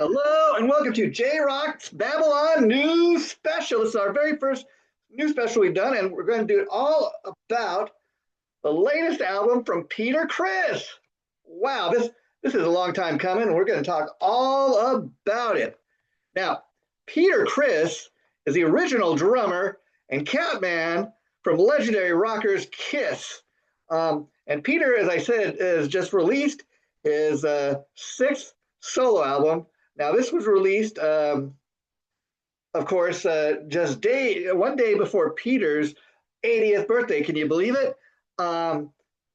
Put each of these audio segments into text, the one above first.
Hello and welcome to JRock's Babylon News Special. This is our very first news special we've done, and we're going to do it all about the latest album from Peter Criss. Wow, this is a long time coming, and we're going to talk all about it. Now, Peter Criss is the original drummer and catman from legendary rockers Kiss. And Peter, as I said, has just released his sixth solo album. Now, this was released, of course, just one day before Peter's 80th birthday. Can you believe it?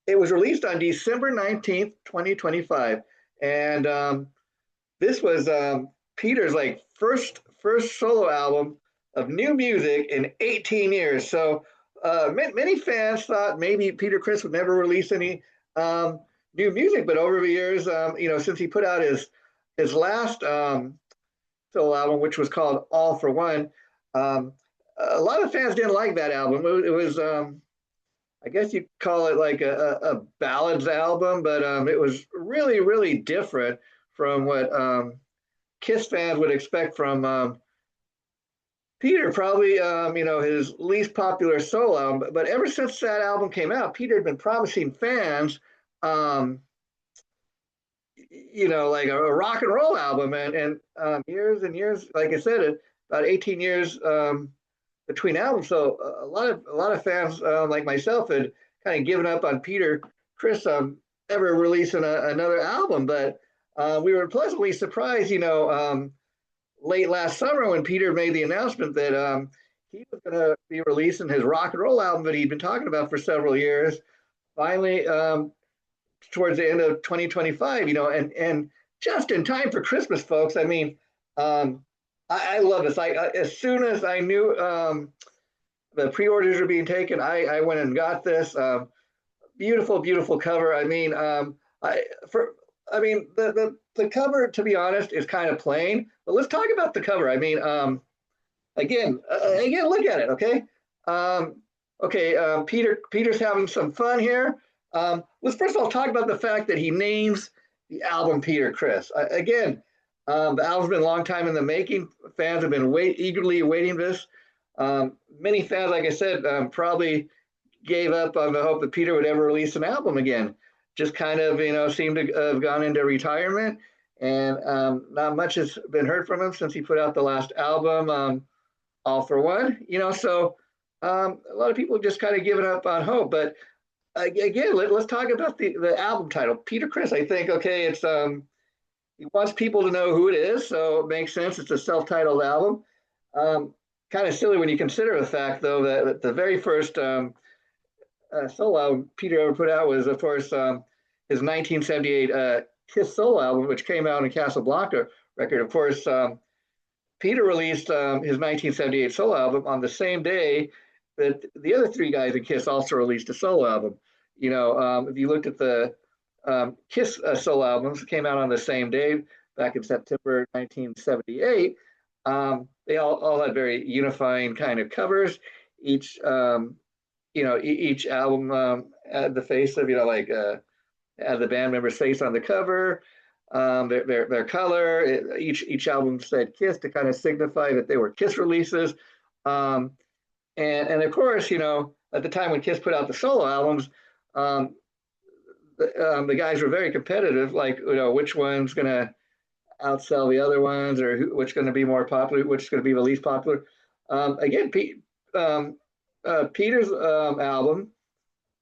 It was released on December 19th, 2025. And this was Peter's first solo album of new music in 18 years. So many fans thought maybe Peter Criss would never release any new music, but over the years, since he put out his last solo album, which was called All for One, a lot of fans didn't like that album. It was, I guess you'd call it like a ballads album, but it was really, really different from what Kiss fans would expect from Peter, probably, his least popular solo album. But ever since that album came out, Peter had been promising fans, like a rock and roll album. And years and years, like I said, about 18 years between albums. So a lot of fans like myself had kind of given up on Peter Criss ever releasing another album. But we were pleasantly surprised, late last summer when Peter made the announcement that he was going to be releasing his rock and roll album that he'd been talking about for several years. Finally, towards the end of 2025, and just in time for Christmas, folks. I mean, I love this. As soon as I knew the pre-orders were being taken, I went and got this. Beautiful, beautiful cover. I mean, the cover, to be honest, is kind of plain. But let's talk about the cover. I mean, again, look at it. Okay. Peter's having some fun here. Let's first of all talk about the fact that he names the album Peter Criss. The album's been a long time in the making. Fans have been eagerly awaiting this. Many fans, like I said, probably gave up on the hope that Peter would ever release an album again. Just kind of, seemed to have gone into retirement, and not much has been heard from him since he put out the last album, All for One. So a lot of people have just kind of given up on hope. But again, let's talk about the album title, Peter Criss. I think, okay, it's he wants people to know who it is, so it makes sense. It's a self-titled album. Kind of silly when you consider the fact, though, that the very first solo album Peter ever put out was, of course, his 1978 Kiss solo album, which came out in Casablanca record. Of course, Peter released his 1978 solo album on the same day that the other three guys in Kiss also released a solo album. If you looked at the Kiss solo albums, it came out on the same day back in September 1978. They all had very unifying kind of covers. Each each album had the face of, had the band member's face on the cover, their color. Each album said Kiss to kind of signify that they were Kiss releases. And of course, at the time when Kiss put out the solo albums, the guys were very competitive, like, which one's going to outsell the other ones, or which going to be more popular, which is going to be the least popular. Peter's album,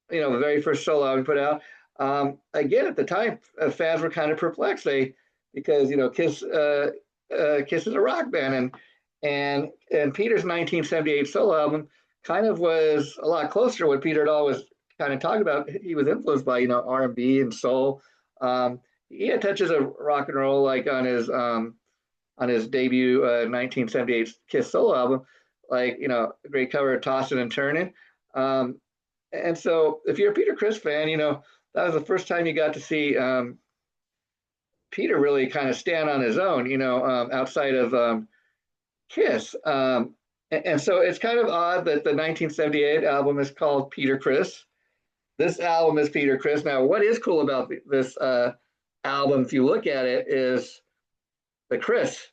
the very first solo album he put out, again, at the time, fans were kind of perplexed. Because Kiss is a rock band, and Peter's 1978 solo album kind of was a lot closer to what Peter had always kind of talked about. He was influenced by R&B and soul. He had touches of rock and roll, like on his debut 1978 Kiss solo album, like a great cover of Tossin' and Turnin'. And so if you're a Peter Criss fan, that was the first time you got to see Peter really kind of stand on his own, outside of Kiss. And so it's kind of odd that the 1978 album is called Peter Criss. This album is Peter Criss. Now, what is cool about this album, if you look at it, is the Criss,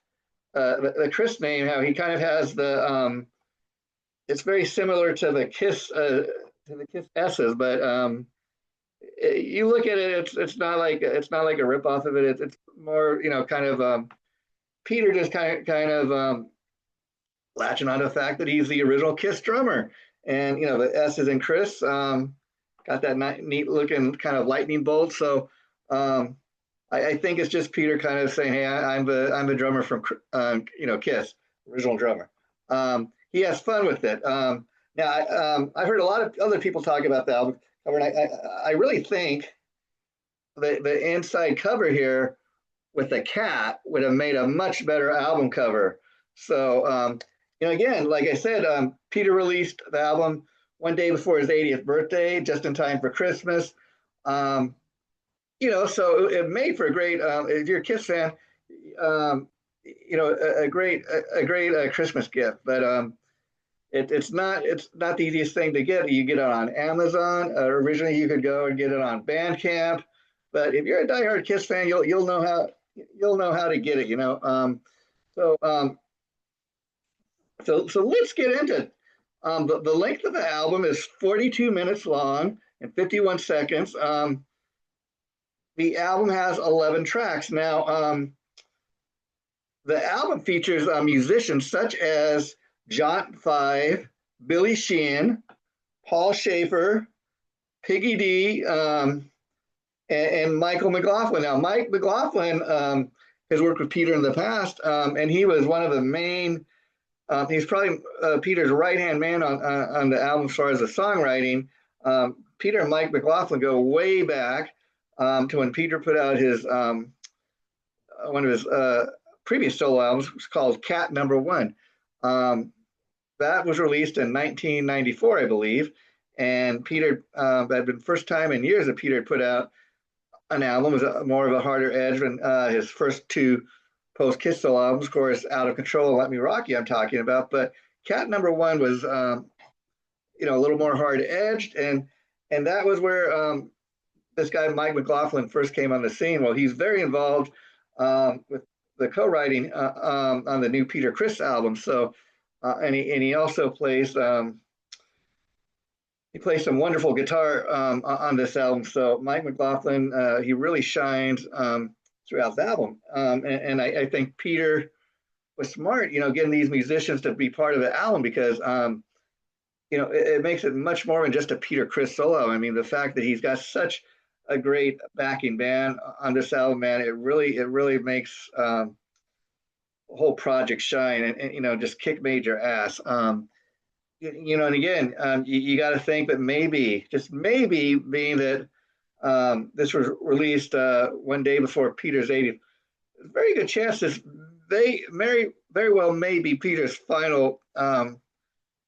the Criss name, how he kind of has it's very similar to the Kiss S's, but you look at it, it's not like a rip off of it. It's more, kind of Peter just kind of latching on to the fact that he's the original Kiss drummer, and the S is in Criss. Got that neat looking kind of lightning bolt. So I think it's just Peter kind of saying, "Hey, I'm the drummer from Kiss, original drummer." He has fun with it. Now I've heard a lot of other people talk about the album cover, and I really think the inside cover here with the cat would have made a much better album cover. So again, like I said, Peter released the album one day before his 80th birthday, just in time for Christmas. So it made for a great, if you're a Kiss fan, a great Christmas gift. But it's not the easiest thing to get. You get it on Amazon. Originally, you could go and get it on Bandcamp. But if you're a diehard Kiss fan, you'll know how to get it. So let's get into it. The length of the album is 42 minutes long and 51 seconds. The album has 11 tracks. Now, the album features musicians such as John Five, Billy Sheehan, Paul Schaefer, Piggy D, and Michael McLaughlin. Now, Mike McLaughlin has worked with Peter in the past, and he was one of the main. He's probably Peter's right-hand man on the album as far as the songwriting. Peter and Mike McLaughlin go way back to when Peter put out his one of his previous solo albums, was called Cat Number One. That was released in 1994, I believe. And Peter, that had been the first time in years that Peter had put out an album. It was more of a harder edge than his first two post-Kiss solo albums, of course, Out of Control and Let Me Rock You I'm talking about. But Cat Number One was, a little more hard-edged. And that was where this guy, Mike McLaughlin, first came on the scene. Well, he's very involved with the co-writing on the new Peter Criss album. So, and he also plays some wonderful guitar on this album. So Mike McLaughlin, he really shines throughout the album. And I think Peter was smart, getting these musicians to be part of the album because, it makes it much more than just a Peter Criss solo. I mean, the fact that he's got such a great backing band on this album, man, it really makes the whole project shine and just kick major ass. And again, you got to think that maybe, just maybe, being that this was released one day before Peter's 80th, very good chance this very well may be Peter's final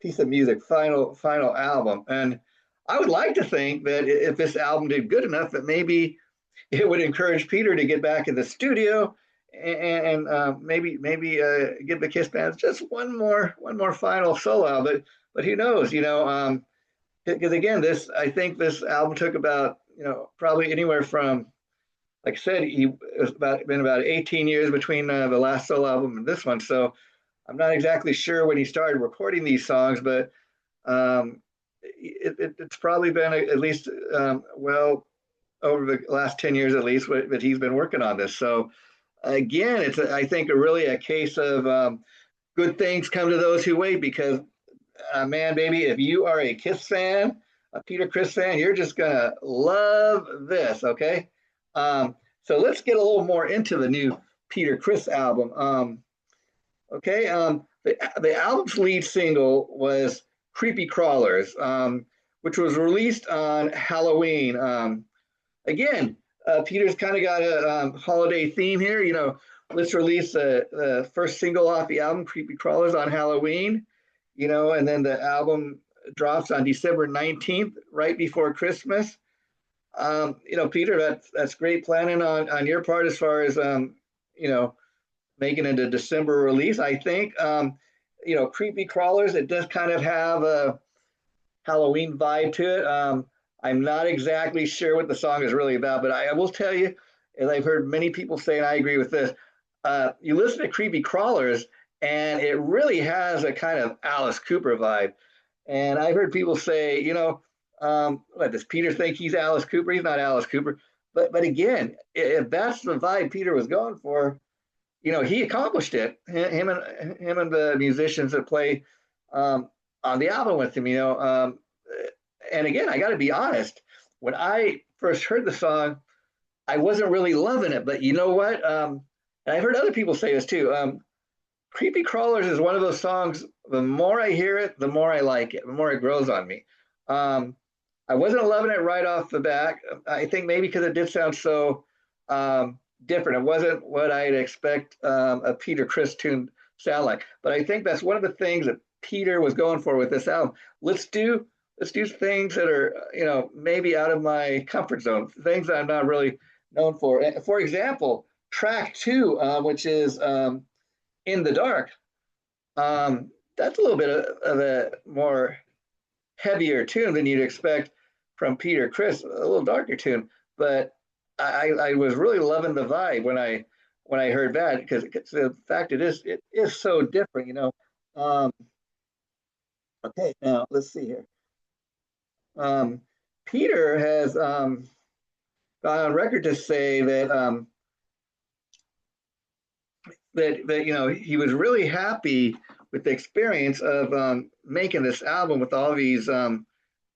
piece of music, final album. And I would like to think that if this album did good enough, that maybe it would encourage Peter to get back in the studio and maybe give the Kiss bands just one more final solo. But who knows? Because again, I think this album took about probably anywhere from, like I said, it's been about 18 years between the last solo album and this one. So I'm not exactly sure when he started recording these songs, but it's probably been at least well over the last 10 years at least that he's been working on this. So again, it's I think really a case of good things come to those who wait, because man, baby, if you are a Kiss fan, a Peter Criss fan, you're just gonna love this. Okay, so let's get a little more into the new Peter Criss album. The album's lead single was Creepy Crawlers, which was released on Halloween. Again, Peter's kind of got a holiday theme here. Let's release the first single off the album, Creepy Crawlers, on Halloween, and then the album drops on December 19th, right before Christmas. Peter, that's great planning on your part as far as, making it a December release. I think, Creepy Crawlers, it does kind of have a Halloween vibe to it. I'm not exactly sure what the song is really about, but I will tell you, as I've heard many people say, and I agree with this, you listen to Creepy Crawlers, and it really has a kind of Alice Cooper vibe. And I've heard people say, what does Peter think he's Alice Cooper? He's not Alice Cooper. But again, if that's the vibe Peter was going for, he accomplished it. Him and the musicians that play on the album with him. And again, I got to be honest. When I first heard the song, I wasn't really loving it. But you know what? And I heard other people say this too. Creepy Crawlers is one of those songs. The more I hear it, the more I like it. The more it grows on me. I wasn't loving it right off the bat. I think maybe because it did sound so different. It wasn't what I'd expect a Peter Criss tune sound like. But I think that's one of the things that Peter was going for with this album. Let's do things that are maybe out of my comfort zone, things that I'm not really known for. For example, track 2, which is In the Dark. That's a little bit of a more heavier tune than you'd expect from Peter Criss, a little darker tune. But I was really loving the vibe when I heard that, because the fact it is so different. Okay, now let's see here. Peter has gone on record to say that he was really happy with the experience of making this album with all these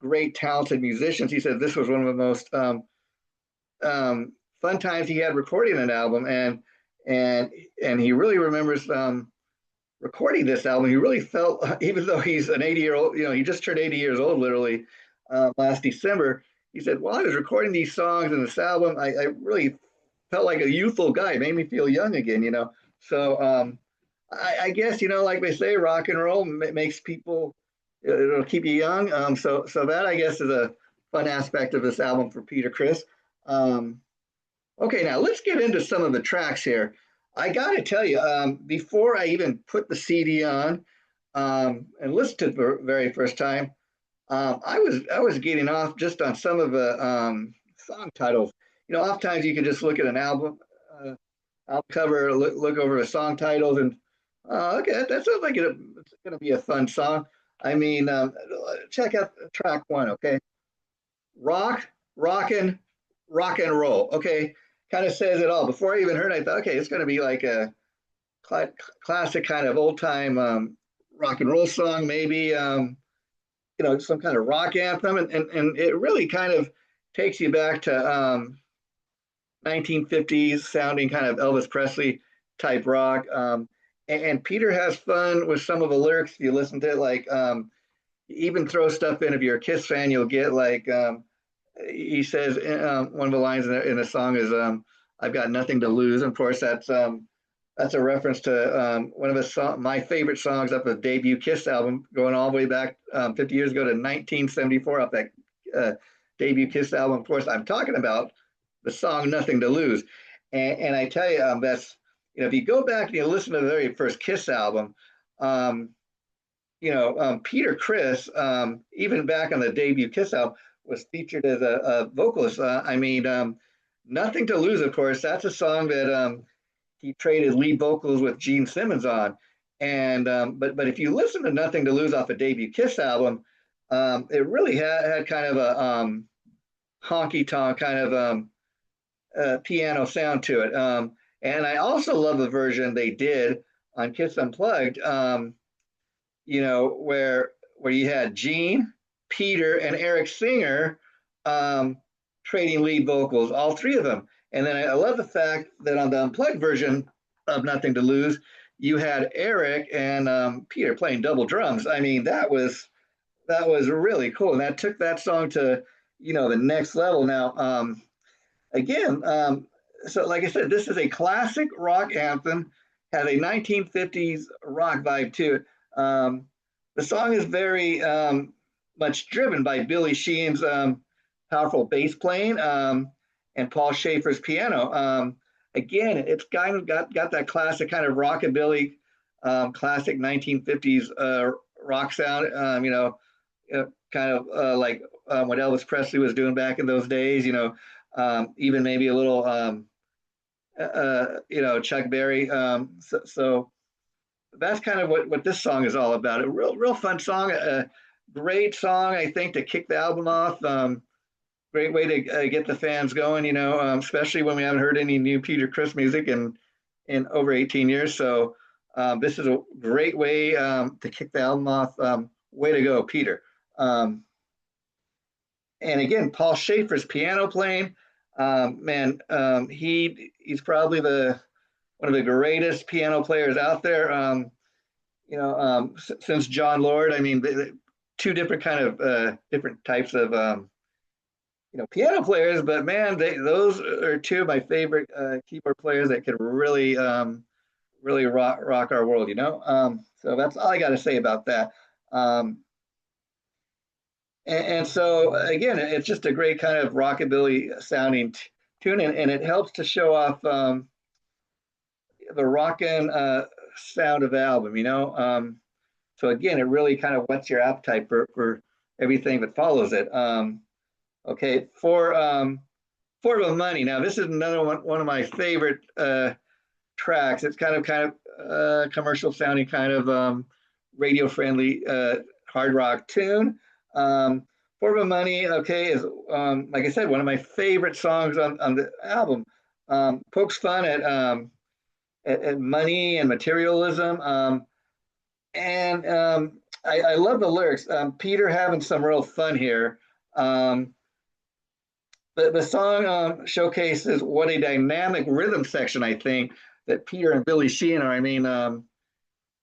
great talented musicians. He said this was one of the most fun times he had recording an album, and he really remembers recording this album. He really felt, even though he's an 80-year-old, he just turned 80 years old literally last December. He said, while I was recording these songs in this album, I really felt like a youthful guy. It made me feel young again. So I guess, like they say, rock and roll makes people, it'll keep you young. So that, I guess, is a fun aspect of this album for Peter Criss. Okay, now let's get into some of the tracks here. I got to tell you, before I even put the CD on and listened to it for the very first time, I was getting off just on some of the song titles. Oftentimes you can just look at an album cover, look over the song titles, and okay, that sounds like it's going to be a fun song. I mean, check out track 1, okay? Rock and roll. Okay, kind of says it all. Before I even heard it, I thought, okay, it's going to be like a classic kind of old time rock and roll song, maybe some kind of rock anthem, and it really kind of takes you back to 1950s sounding kind of Elvis Presley type rock. And Peter has fun with some of the lyrics. If you listen to it, like even throw stuff in. If you're a Kiss fan, you'll get like he says one of the lines in the song is "I've got nothing to lose." And of course, that's a reference to one of my favorite songs off the debut Kiss album, going all the way back 50 years ago to 1974 off that debut Kiss album. Of course, I'm talking about the song "Nothing to Lose," and I tell you, that's if you go back and you listen to the very first Kiss album, Peter Criss, even back on the debut Kiss album, was featured as a vocalist. "Nothing to Lose," of course, that's a song that he traded lead vocals with Gene Simmons on. And but if you listen to "Nothing to Lose" off a debut Kiss album, it really had kind of a honky tonk kind of piano sound to it. And I also love the version they did on Kiss Unplugged, where you had Gene, Peter, and Eric Singer trading lead vocals, all three of them. And then I love the fact that on the Unplugged version of "Nothing to Lose," you had Eric and Peter playing double drums. I mean, that was really cool, and that took that song to the next level. Now, again, so like I said, this is a classic rock anthem, had a 1950s rock vibe to it. The song is very much driven by Billy Sheehan's powerful bass playing and Paul Schaefer's piano. Again, it's kind of got that classic kind of rockabilly, classic 1950s rock sound. Kind of like what Elvis Presley was doing back in those days. Even maybe a little Chuck Berry. So that's kind of what this song is all about. A real fun song, a great song, I think, to kick the album off. Great way to get the fans going, especially when we haven't heard any new Peter Criss music in over 18 years. So this is a great way to kick the album off. Way to go, Peter. And again, Paul Schaefer's piano playing. Man, he's probably one of the greatest piano players out there. Since John Lord. I mean, two different kind of different types of piano players, but man, those are two of my favorite keyboard players that could really rock our world. So that's all I got to say about that. And so again, it's just a great kind of rockabilly sounding tune, and it helps to show off the rockin' sound of the album. So again, it really kind of whets your appetite for everything that follows it. Okay, for the money. Now this is another one of my favorite tracks. It's kind of commercial sounding, kind of radio friendly hard rock tune. For the money, okay, is like I said, one of my favorite songs on the album. Pokes fun at money and materialism. And I love the lyrics. Peter having some real fun here. The song showcases what a dynamic rhythm section, I think, that Peter and Billy Sheehan are. I mean,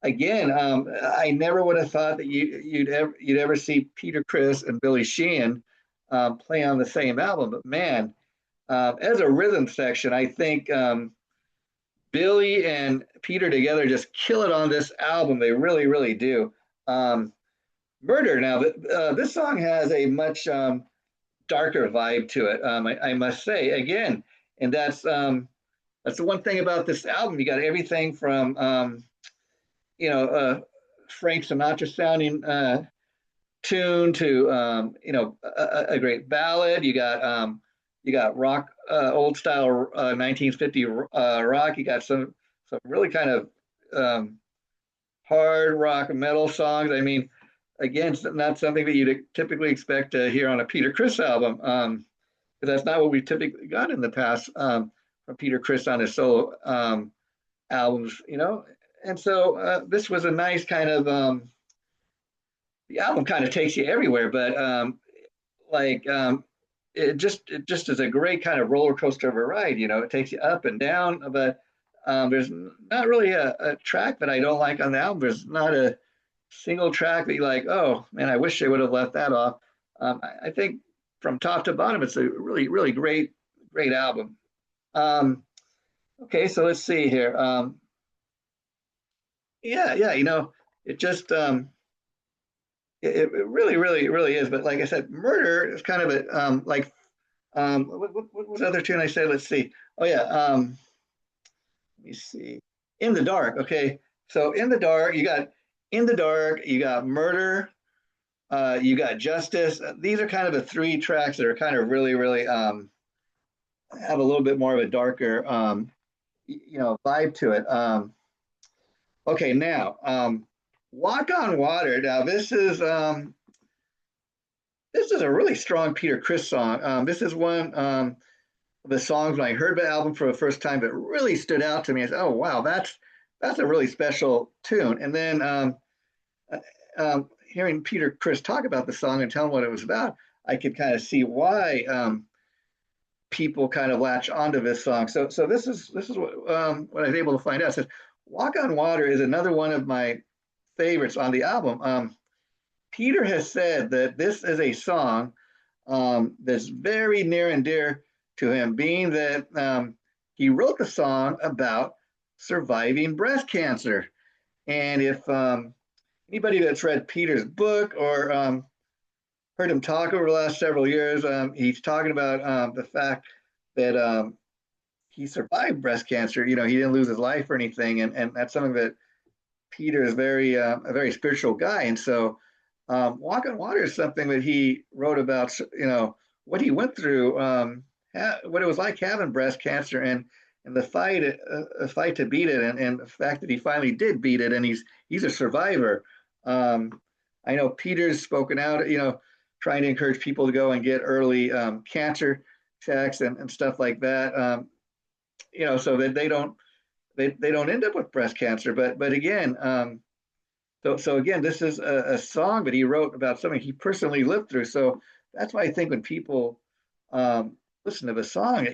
again, I never would have thought that you'd ever see Peter Criss and Billy Sheehan play on the same album. But man, as a rhythm section, I think Billy and Peter together just kill it on this album. They really, really do. Murder. Now, this song has a much darker vibe to it. I must say again, and that's the one thing about this album. You got everything from Frank Sinatra sounding tune to a great ballad. You got rock, old style 1950 rock. You got some really kind of hard rock metal songs. I mean, again, it's not something that you'd typically expect to hear on a Peter Criss album, because that's not what we typically got in the past from Peter Criss on his solo albums. And so this was a nice kind of the album kind of takes you everywhere, but it just is a great kind of roller coaster of a ride. It takes you up and down, but there's not really a track that I don't like on the album. There's not a single track that you like, oh man, I wish they would have left that off. I think from top to bottom, it's a really, really great album. Okay, so let's see here. Yeah, it just it really, really, really is. But like I said, Murder is kind of a what was the other tune I said? Let's see. Oh yeah, let me see. In the Dark. Okay, so In the Dark, you got Murder, you got Justice. These are kind of the three tracks that are kind of really, really have a little bit more of a darker vibe to it. Okay, now Walk on Water. Now this is a really strong Peter Criss song. This is one of the songs when I heard the album for the first time that really stood out to me. I said, "Oh wow, that's a really special tune." And then hearing Peter Criss talk about the song and tell him what it was about, I could kind of see why people kind of latch onto this song. So this is what I was able to find out. It says, "Walk on Water" is another one of my favorites on the album. Peter has said that this is a song that's very near and dear to him, being that he wrote the song about surviving breast cancer. And if anybody that's read Peter's book or heard him talk over the last several years, he's talking about the fact that he survived breast cancer. He didn't lose his life or anything, and that's something that Peter is a very spiritual guy, and so Walk on Water is something that he wrote about. What he went through, what it was like having breast cancer, and and the fight, a fight to beat it, and the fact that he finally did beat it, and he's a survivor. I know Peter's spoken out, trying to encourage people to go and get early cancer checks and stuff like that. So that they don't end up with breast cancer. But again, so again, this is a song that he wrote about something he personally lived through. So that's why I think when people listen to the song,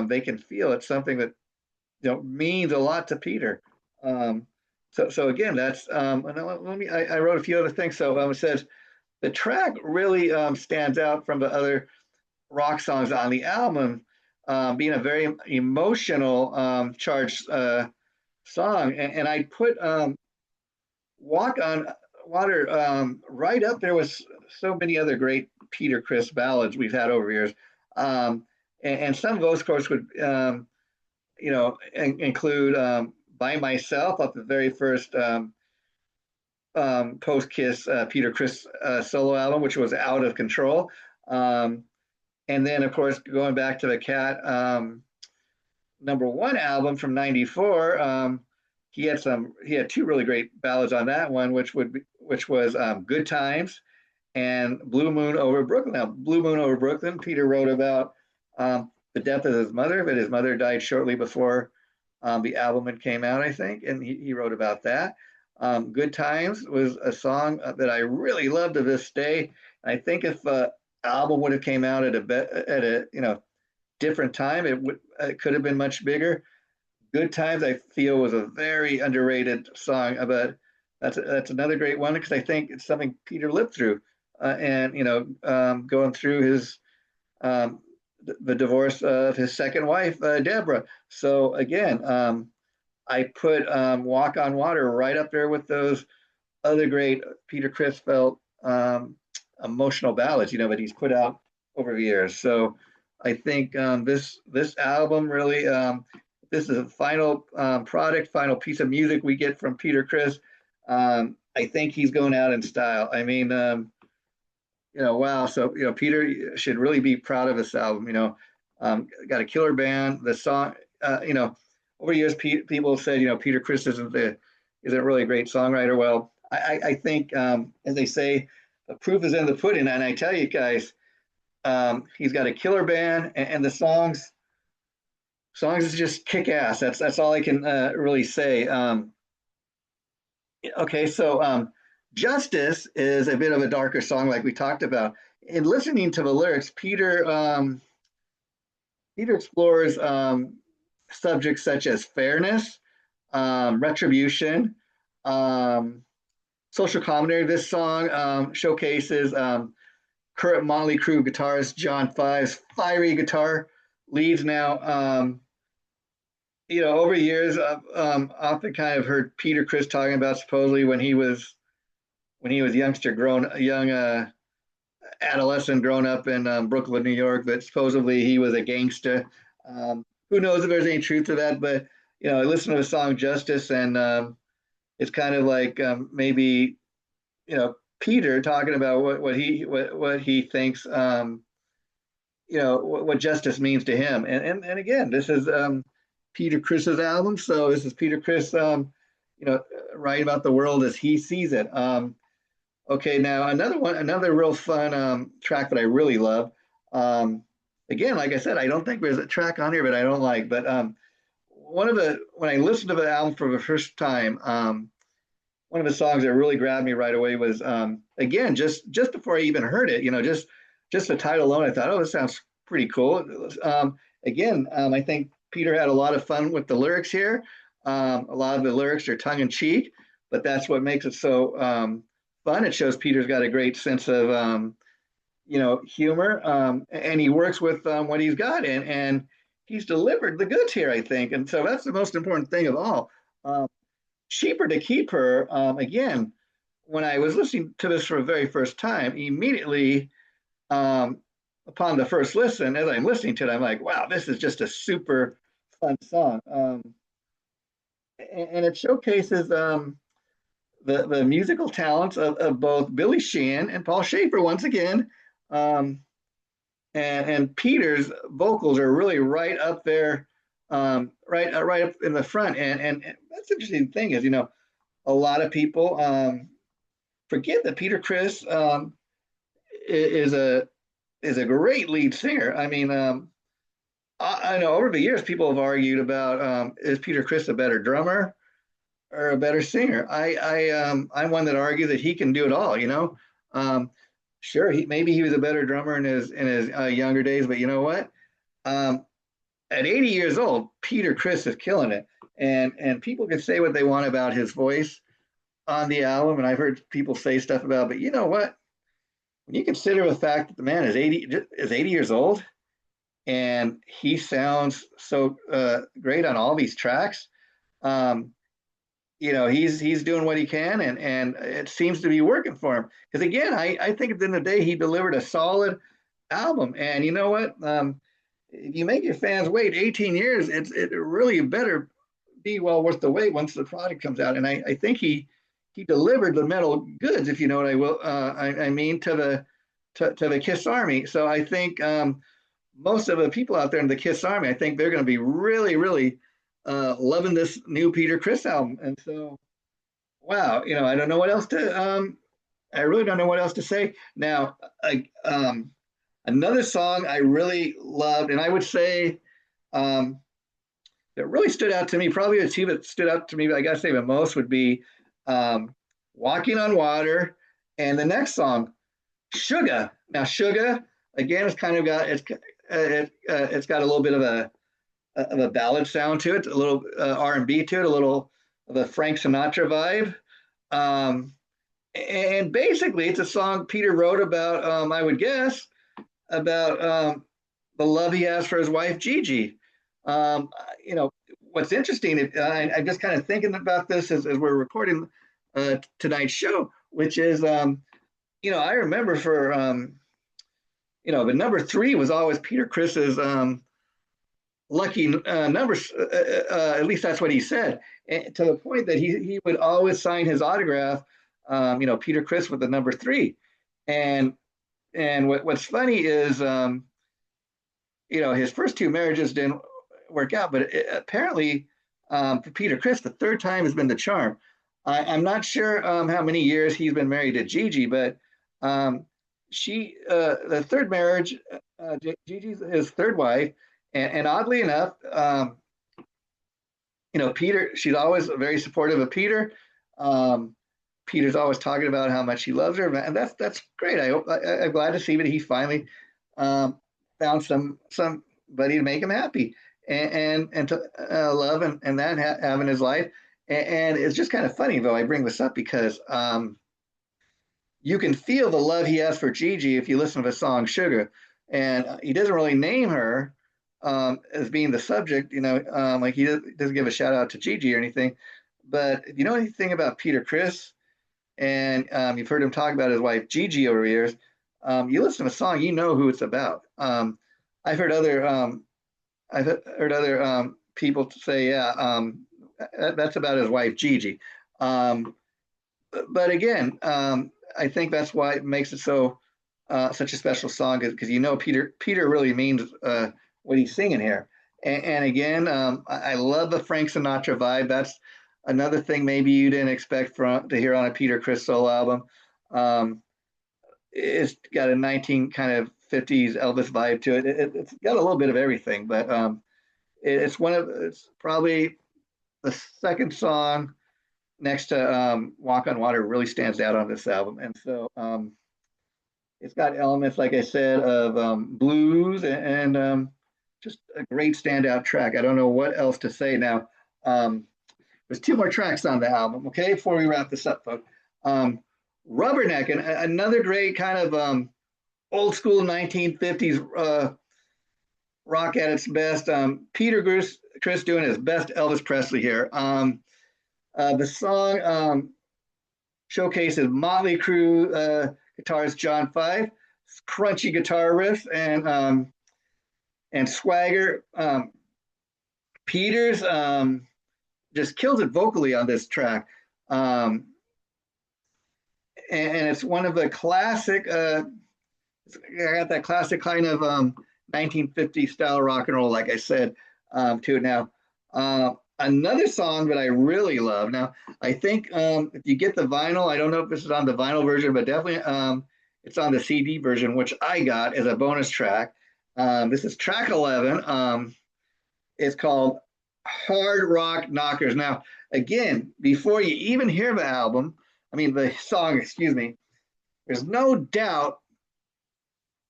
they can feel it's something that means a lot to Peter. So again, that's let me. I wrote a few other things. So it says the track really stands out from the other rock songs on the album, being a very emotional, charged song, and I put "Walk on Water" right up there with so many other great Peter Criss ballads we've had over years, and some of those, of course, would include "By Myself" off the very first post-Kiss Peter Criss solo album, which was "Out of Control." And then, of course, going back to the Cat #1 album from '94, he had two really great ballads on that one, which was "Good Times" and "Blue Moon Over Brooklyn." Now, "Blue Moon Over Brooklyn," Peter wrote about the death of his mother, but his mother died shortly before the album came out, I think, and he wrote about that. "Good Times" was a song that I really love to this day. I think if album would have came out at a different time, it could have been much bigger. "Good Times" I feel was a very underrated song, but that's another great one because I think it's something Peter lived through, and going through his the divorce of his second wife, Deborah. So again, I put "Walk on Water" right up there with those other great Peter Criss felt emotional ballads, that he's put out over the years. So I think this album really, this is a final product, final piece of music we get from Peter Criss. I think he's going out in style. I mean, wow. So Peter should really be proud of this album. Got a killer band. The song, over the years, people said, Peter Criss isn't really a great songwriter. Well, I think, as they say, the proof is in the pudding. And I tell you guys, he's got a killer band, and the songs is just kick ass. That's all I can really say. Okay, so "Justice" is a bit of a darker song, like we talked about. In listening to the lyrics, Peter explores subjects such as fairness, retribution, social commentary. This song showcases current Motley Crue guitarist John Five's fiery guitar leads. Now, over the years, I've often kind of heard Peter Criss talking about supposedly when he was young adolescent grown up in Brooklyn, New York, that supposedly he was a gangster. Who knows if there's any truth to that? But I listened to the song "Justice," and it's kind of like maybe Peter talking about what he thinks what justice means to him. And again, this is Peter Criss's album, so this is Peter Criss writing about the world as he sees it. Okay, now another real fun track that I really love. Again, like I said, I don't think there's a track on here that I don't like, but when I listened to the album for the first time, one of the songs that really grabbed me right away was again, just before I even heard it, just the title alone, I thought, oh, this sounds pretty cool. Again, I think Peter had a lot of fun with the lyrics here. A lot of the lyrics are tongue in cheek, but that's what makes it so fun. It shows Peter's got a great sense of humor, and he works with what he's got, and he's delivered the goods here, I think. And so that's the most important thing of all. "Cheaper to Keep Her," again, when I was listening to this for the very first time, immediately upon the first listen, as I'm listening to it, I'm like, wow, this is just a super fun song. And it showcases the musical talents of both Billy Sheehan and Paul Shaffer once again. And Peter's vocals are really right up there right up in the front. And that's the interesting thing is, a lot of people forget that Peter Criss is a great lead singer. I mean, I know over the years people have argued about is Peter Criss a better drummer or a better singer? I'm one that argues that he can do it all. Um, sure, maybe he was a better drummer in his younger days, but you know what? Um, at 80 years old, Peter Criss is killing it, and people can say what they want about his voice on the album, and I've heard people say stuff about, but you know what? When you consider the fact that the man is 80 years old and he sounds so great on all these tracks, um, he's doing what he can, and it seems to be working for him. Because again, I think at the end of the day, he delivered a solid album, and you know what? If you make your fans wait 18 years, it really better be well worth the wait once the product comes out. And I think he delivered the metal goods, if you know what I mean, to the Kiss Army. So I think most of the people out there in the Kiss Army, I think they're going to be really, really loving this new Peter Criss album. And so, wow, I don't know what else to. I really don't know what else to say. Now, another song I really loved, and I would say that really stood out to me, probably the two that stood out to me, I gotta say the most would be Walking on Water, and the next song, Sugar. Now, Sugar, again, it's got a little bit of a ballad sound to it, a little R&B to it, a little of a Frank Sinatra vibe. And basically, it's a song Peter wrote about, I would guess, about the love he has for his wife, Gigi. Um, what's interesting, I'm just kind of thinking about this as we're recording tonight's show, which is, I remember for, the number three was always Peter Criss's lucky numbers. At least that's what he said, and to the point that he would always sign his autograph, Peter Criss with the number three. And what's funny is, his first two marriages didn't work out, but apparently for Peter Criss, the third time has been the charm. I'm not sure how many years he's been married to Gigi, but the third marriage, Gigi's his third wife, and oddly enough, Peter, she's always very supportive of Peter. Peter's always talking about how much he loves her, and that's great. I'm glad to see that he finally found somebody to make him happy and to love and that have in his life. And it's just kind of funny, though. I bring this up because you can feel the love he has for Gigi if you listen to the song Sugar, and he doesn't really name her as being the subject, like he doesn't give a shout out to Gigi or anything. But if you know anything about Peter Criss, and you've heard him talk about his wife Gigi over the years, you listen to the song, you know who it's about. I've heard other people say, yeah, that's about his wife Gigi. But again, I think that's why it makes it such a special song, because Peter really means what he's singing here. And again, I love the Frank Sinatra vibe. That's another thing maybe you didn't expect to hear on a Peter Criss solo album. It's got a 1950s Elvis vibe to it. It's got a little bit of everything, but it's probably the second song next to Walk on Water really stands out on this album. And so it's got elements, like I said, of blues and just a great standout track. I don't know what else to say now. There's two more tracks on the album, okay, before we wrap this up, folks. Rubberneck, and another great kind of old school 1950s rock at its best. Peter Criss doing his best Elvis Presley here. The song showcases Motley Crue guitarist John Five, crunchy guitar riff and swagger. Peters just kills it vocally on this track. And it's one of the classic, I got that classic kind of 1950s style rock and roll, like I said. to it now. Another song that I really love. Now, I think if you get the vinyl, I don't know if this is on the vinyl version, but definitely it's on the CD version, which I got as a bonus track. This is track 11. It's called Hard Rock Knockers. Now, again, before you even hear the song, excuse me, there's no doubt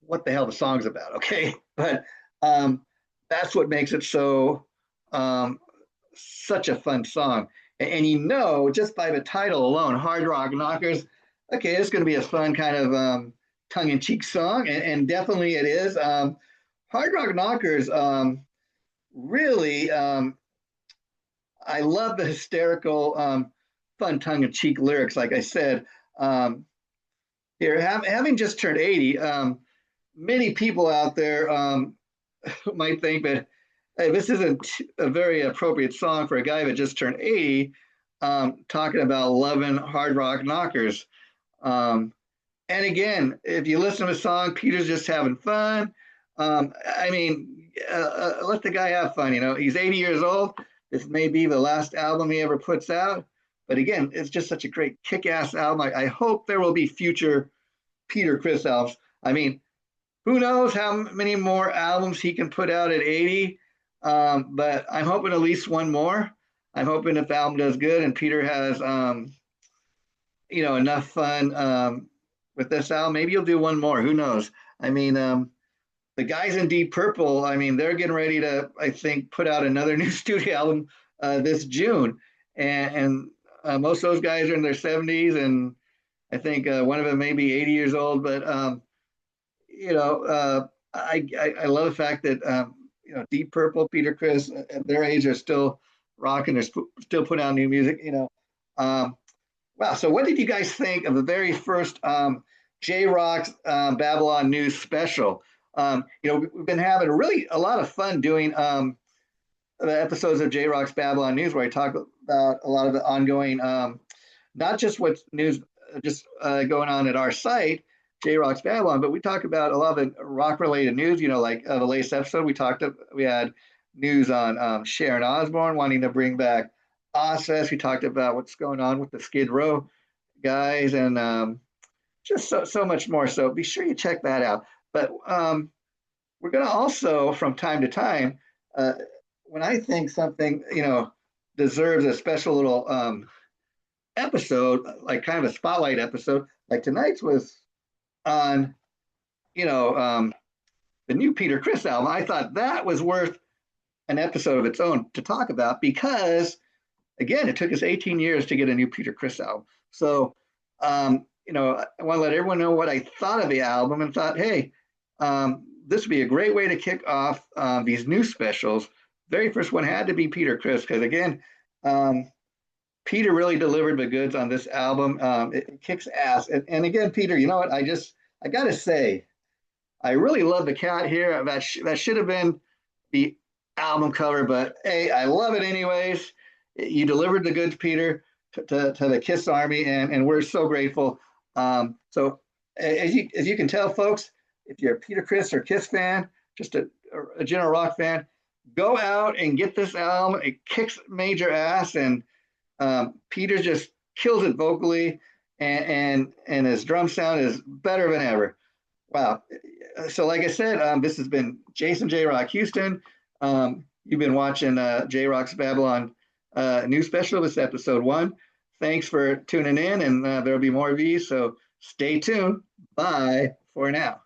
what the hell the song's about, okay? But that's what makes it so such a fun song. And you know, just by the title alone, Hard Rock Knockers, okay, it's going to be a fun kind of tongue-in-cheek song, and definitely it is. Hard Rock Knockers, really, I love the hysterical, fun tongue-in-cheek lyrics, like I said. Here, having just turned 80, many people out there might think that hey, this isn't a very appropriate song for a guy that just turned 80, talking about loving hard rock knockers. And again, if you listen to the song, Peter's just having fun. I mean, let the guy have fun. You know, he's 80 years old. This may be the last album he ever puts out. But again, it's just such a great kick-ass album. I hope there will be future Peter Criss albums. I mean, who knows how many more albums he can put out at 80. But I'm hoping at least one more. I'm hoping if the album does good and Peter has, enough fun with this album, maybe he'll do one more. Who knows? I mean, the guys in Deep Purple, I mean, they're getting ready to, I think, put out another new studio album this June. And most of those guys are in their 70s, and I think one of them may be 80 years old. But, I love the fact that, Deep Purple, Peter Criss, at their age are still rocking. They're still putting out new music, Wow. So what did you guys think of the very first JRock's Babylon News special? We've been having really a lot of fun doing the episodes of JRock's Babylon News where I talk about a lot of the ongoing, not just what's news just going on at our site, JRock's Babylon, but we talk about a lot of the rock-related news. Like the latest episode, we had news on Sharon Osbourne wanting to bring back Ozfest. We talked about what's going on with the Skid Row guys, and just so much more. So be sure you check that out. But we're going to also, from time to time, when I think something deserves a special little episode, like kind of a spotlight episode, like tonight's was on, the new Peter Criss album. I thought that was worth an episode of its own to talk about because, again, it took us 18 years to get a new Peter Criss album. So, I want to let everyone know what I thought of the album and thought, hey, this would be a great way to kick off these new specials. Very first one had to be Peter Criss because, again, Peter really delivered the goods on this album. It kicks ass. And again, Peter, you know what? I got to say, I really love the cat here. That should have been the album cover, but hey, I love it anyways. You delivered the goods, Peter, to the Kiss Army, and we're so grateful. So as you can tell, folks, if you're a Peter Criss or Kiss fan, just a general rock fan, go out and get this album. It kicks major ass, and Peter just kills it vocally, and his drum sound is better than ever. Wow. So like I said, this has been Jason JRock Houston. You've been watching JRock's Babylon News Special. This is episode 1. Thanks for tuning in, and there'll be more of these, so stay tuned. Bye for now.